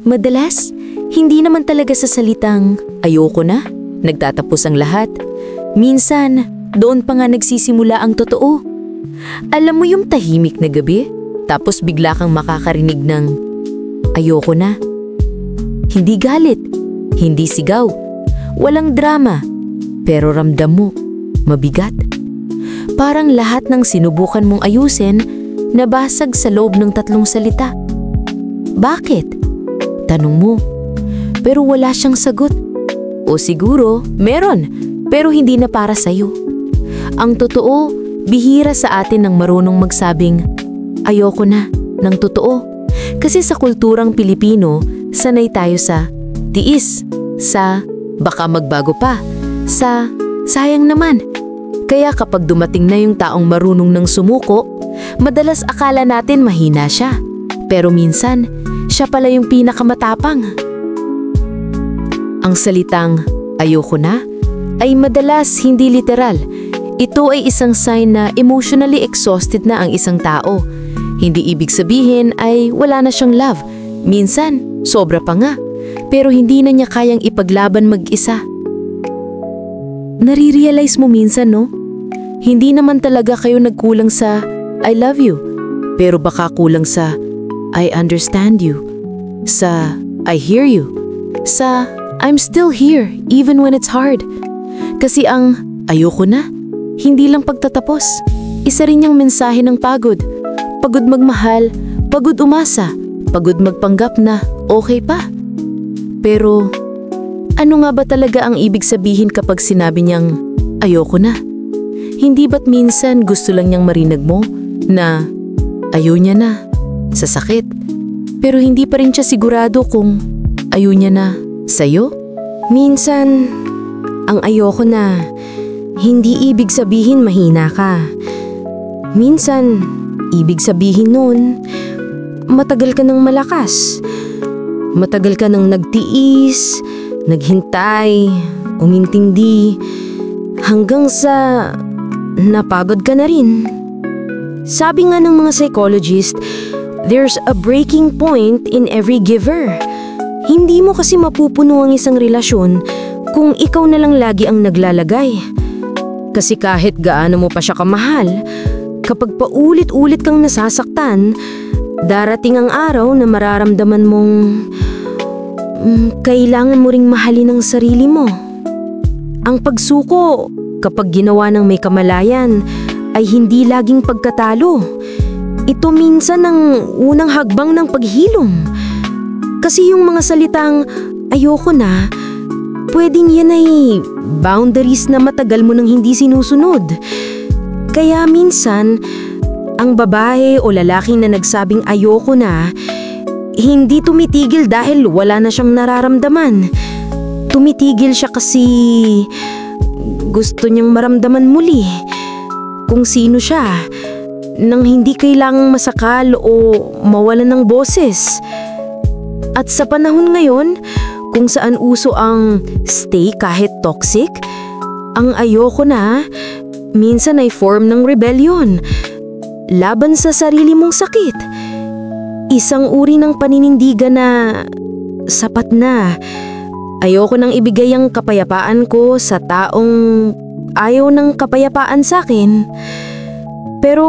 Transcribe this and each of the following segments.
Madalas, hindi naman talaga sa salitang ayoko na, nagtatapos ang lahat. Minsan, doon pa nga nagsisimula ang totoo. Alam mo yung tahimik na gabi, tapos bigla kang makakarinig ng ayoko na. Hindi galit, hindi sigaw, walang drama, pero ramdam mo, mabigat. Parang lahat ng sinubukan mong ayusin, nabasag sa loob ng 3 salita. Bakit? Tanong mo, pero wala siyang sagot. O siguro, meron, pero hindi na para sa'yo. Ang totoo, bihira sa atin ng marunong magsabing, ayoko na, ng totoo. Kasi sa kulturang Pilipino, sanay tayo sa tiis, sa baka magbago pa, sa sayang naman. Kaya kapag dumating na yung taong marunong ng sumuko, madalas akala natin mahina siya. Pero minsan, siya pala yung pinakamatapang. Ang salitang ayoko na ay madalas hindi literal. Ito ay isang sign na emotionally exhausted na ang isang tao. Hindi ibig sabihin ay wala na siyang love. Minsan, sobra pa nga. Pero hindi na niya kayang ipaglaban mag-isa. Nare-realize mo minsan, no? Hindi naman talaga kayo nagkulang sa I love you. Pero baka kulang sa I understand you. Sa I hear you. Sa I'm still here even when it's hard. Kasi ang ayoko na, hindi lang pagtatapos. Isa rin yung mensahe ng pagod. Pagod magmahal, pagod umasa, pagod magpanggap na okay pa. Pero ano nga ba talaga ang ibig sabihin kapag sinabi niyang ayoko na? Hindi ba't minsan gusto lang niyang marinig mo na ayaw niya na sa sakit, pero hindi pa rin siya sigurado kung ayaw niya na sa'yo? Minsan, ang ayoko na, hindi ibig sabihin mahina ka. Minsan, ibig sabihin nun, matagal ka ng malakas. Matagal ka ng nagtiis, naghintay, umintindi, hanggang sa napagod ka na rin. Sabi nga ng mga psychologist, there's a breaking point in every giver. Hindi mo kasi mapupuno ang isang relasyon kung ikaw na lang lagi ang naglalagay. Kasi kahit gaano mo pa siya kamahal, kapag paulit-ulit kang nasasaktan, darating ang araw na mararamdaman mong kailangan mo ring mahalin ang sarili mo. Ang pagsuko, kapag ginawa ng may kamalayan, ay hindi laging pagkatalo. Ito minsan ang unang hagbang ng paghilom. Kasi yung mga salitang ayoko na, pwedeng yan ay boundaries na matagal mo nang hindi sinusunod. Kaya minsan, ang babae o lalaki na nagsabing ayoko na, hindi tumitigil dahil wala na siyang nararamdaman. Tumitigil siya kasi gusto niyang maramdaman muli kung sino siya, nang hindi kailangang masakal o mawalan ng boses. At sa panahon ngayon, kung saan uso ang stay kahit toxic, ang ayoko na minsan ay form ng rebellion laban sa sarili mong sakit. Isang uri ng paninindigan na sapat na. Ayoko nang ibigay ang kapayapaan ko sa taong ayaw ng kapayapaan sa akin. Pero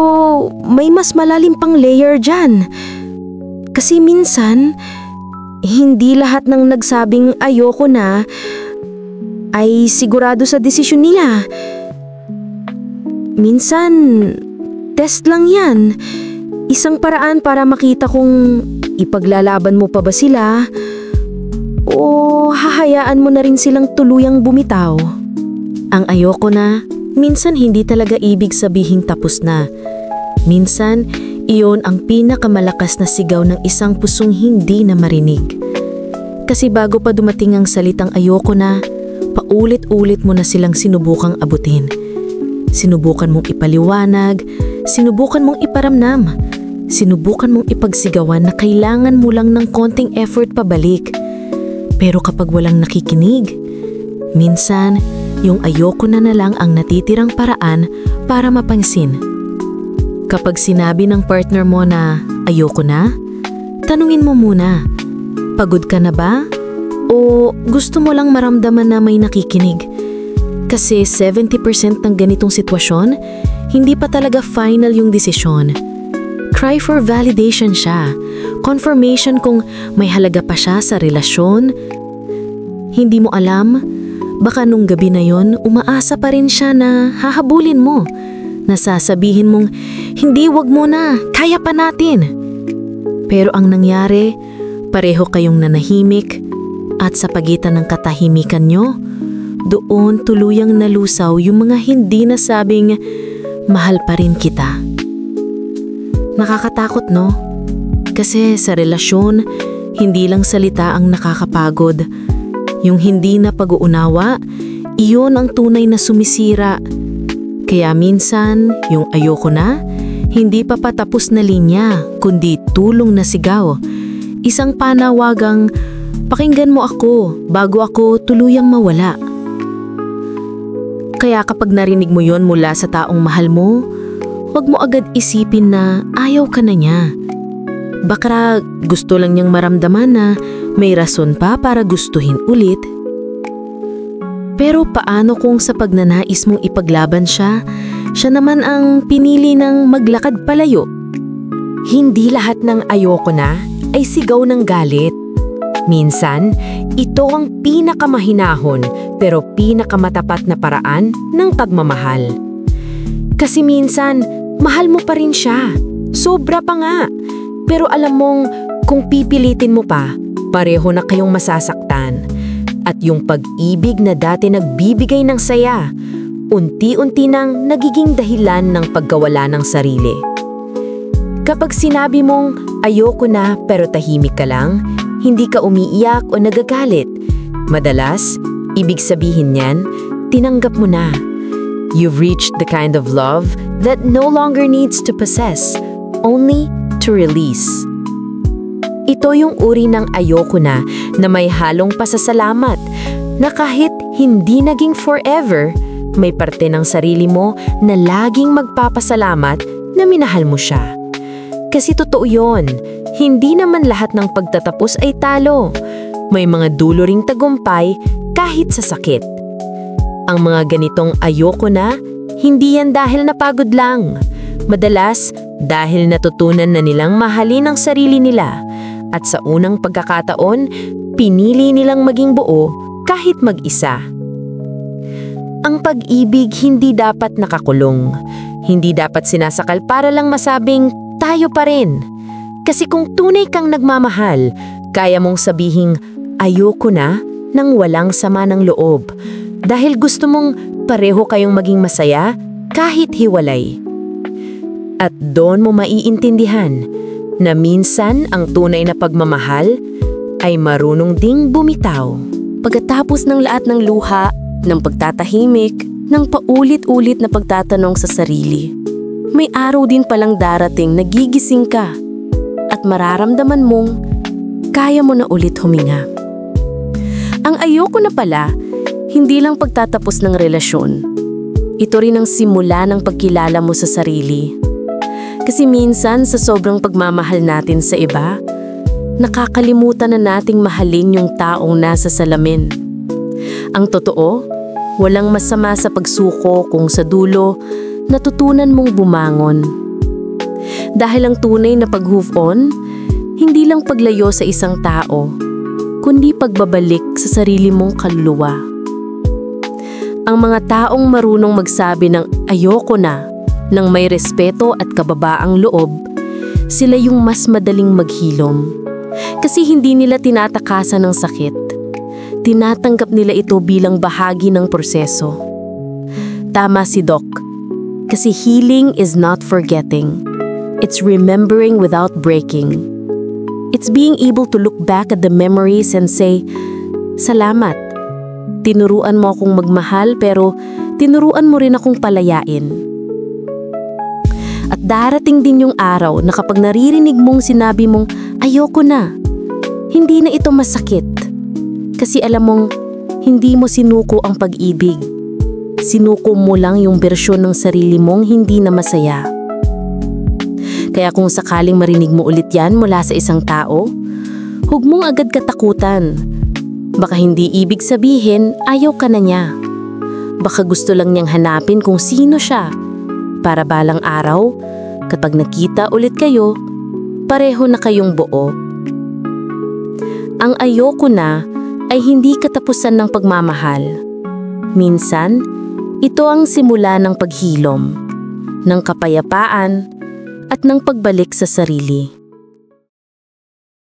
may mas malalim pang layer dyan. Kasi minsan, hindi lahat ng nagsabing ayoko na ay sigurado sa desisyon nila. Minsan, test lang yan. Isang paraan para makita kung ipaglalaban mo pa ba sila o hahayaan mo na rin silang tuluyang bumitaw. Ang ayoko na, minsan hindi talaga ibig sabihing tapos na. Minsan, iyon ang pinakamalakas na sigaw ng isang pusong hindi na marinig. Kasi bago pa dumating ang salitang ayoko na, paulit-ulit mo na silang sinubukang abutin. Sinubukan mong ipaliwanag, sinubukan mong iparamdam, sinubukan mong ipagsigawan na kailangan mo lang ng konting effort pabalik. Pero kapag walang nakikinig, minsan, yung ayoko na lang ang natitirang paraan para mapansin. Kapag sinabi ng partner mo na ayoko na, tanungin mo muna, Pagod ka na ba? O gusto mo lang maramdaman na may nakikinig? Kasi 70% ng ganitong sitwasyon, hindi pa talaga final yung desisyon. Cry for validation siya. Confirmation kung may halaga pa siya sa relasyon. Hindi mo alam, baka nung gabi na yon, umaasa pa rin siya na hahabulin mo. Nasasabihin mong, hindi, wag mo na, kaya pa natin. Pero ang nangyari, pareho kayong nanahimik at sa pagitan ng katahimikan nyo, doon tuluyang nalusaw yung mga hindi nasabing, mahal pa rin kita. Nakakatakot, no? Kasi sa relasyon, hindi lang salita ang nakakapagod. Yung hindi na pag-uunawa, iyon ang tunay na sumisira. Kaya minsan, yung ayoko na, hindi pa patapos na linya, kundi tulong na sigaw. Isang panawagang, pakinggan mo ako bago ako tuluyang mawala. Kaya kapag narinig mo yon mula sa taong mahal mo, huwag mo agad isipin na ayaw ka na niya. Baka gusto lang niyang maramdaman na may rason pa para gustuhin ulit. Pero paano kung sa pagnanais mong ipaglaban siya, siya naman ang pinili ng maglakad palayo? Hindi lahat ng ayoko na ay sigaw ng galit. Minsan, ito ang pinakamahinahon pero pinakamatapat na paraan ng pagmamahal. Kasi minsan, mahal mo pa rin siya. Sobra pa nga. Pero alam mong kung pipilitin mo pa, pareho na kayong masasaktan. At yung pag-ibig na dati nagbibigay ng saya, unti-unti nang nagiging dahilan ng pagkawala ng sarili. Kapag sinabi mong ayoko na pero tahimik ka lang, hindi ka umiiyak o nagagalit, madalas, ibig sabihin niyan, tinanggap mo na. You've reached the kind of love that no longer needs to possess, only to release. Ito yung uri ng ayoko na may halong pasasalamat na kahit hindi naging forever, may parte ng sarili mo na laging magpapasalamat na minahal mo siya. Kasi totoo yun, hindi naman lahat ng pagtatapos ay talo. May mga dulo ring tagumpay kahit sa sakit. Ang mga ganitong ayoko na, hindi yan dahil napagod lang. Madalas, dahil natutunan na nilang mahalin ang sarili nila. At sa unang pagkakataon, pinili nilang maging buo kahit mag-isa. Ang pag-ibig hindi dapat nakakulong. Hindi dapat sinasakal para lang masabing tayo pa rin. Kasi kung tunay kang nagmamahal, kaya mong sabihing ayoko na nang walang sama ng loob. Dahil gusto mong pareho kayong maging masaya kahit hiwalay. At doon mo maiintindihan na minsan ang tunay na pagmamahal ay marunong ding bumitaw. Pagkatapos ng lahat ng luha, ng pagtatahimik, ng paulit-ulit na pagtatanong sa sarili, may araw din palang darating na gigising ka at mararamdaman mong kaya mo na ulit huminga. Ang ayoko na pala, hindi lang pagtatapos ng relasyon. Ito rin ang simula ng pagkilala mo sa sarili. Kasi minsan sa sobrang pagmamahal natin sa iba, nakakalimutan na nating mahalin yung taong nasa salamin. Ang totoo, walang masama sa pagsuko kung sa dulo natutunan mong bumangon. Dahil ang tunay na pag-move on, hindi lang paglayo sa isang tao, kundi pagbabalik sa sarili mong kaluluwa. Ang mga taong marunong magsabi ng ayoko na, nang may respeto at kababaang loob, sila yung mas madaling maghilom. Kasi hindi nila tinatakasan ng sakit. Tinatanggap nila ito bilang bahagi ng proseso. Tama si Doc. Kasi healing is not forgetting. It's remembering without breaking. It's being able to look back at the memories and say, salamat. Tinuruan mo akong magmahal pero tinuruan mo rin akong palayain. At darating din yung araw na kapag naririnig mong sinabi mong ayoko na, hindi na ito masakit. Kasi alam mong hindi mo sinuko ang pag-ibig. Sinuko mo lang yung bersyon ng sarili mong hindi na masaya. Kaya kung sakaling marinig mo ulit yan mula sa isang tao, Huwag mong agad katakutan. Baka hindi ibig sabihin ayaw ka na niya. Baka gusto lang niyang hanapin kung sino siya. Para balang araw, kapag nakita ulit kayo, pareho na kayong buo. Ang ayoko na ay hindi katapusan ng pagmamahal. Minsan, ito ang simula ng paghilom, ng kapayapaan, at ng pagbalik sa sarili.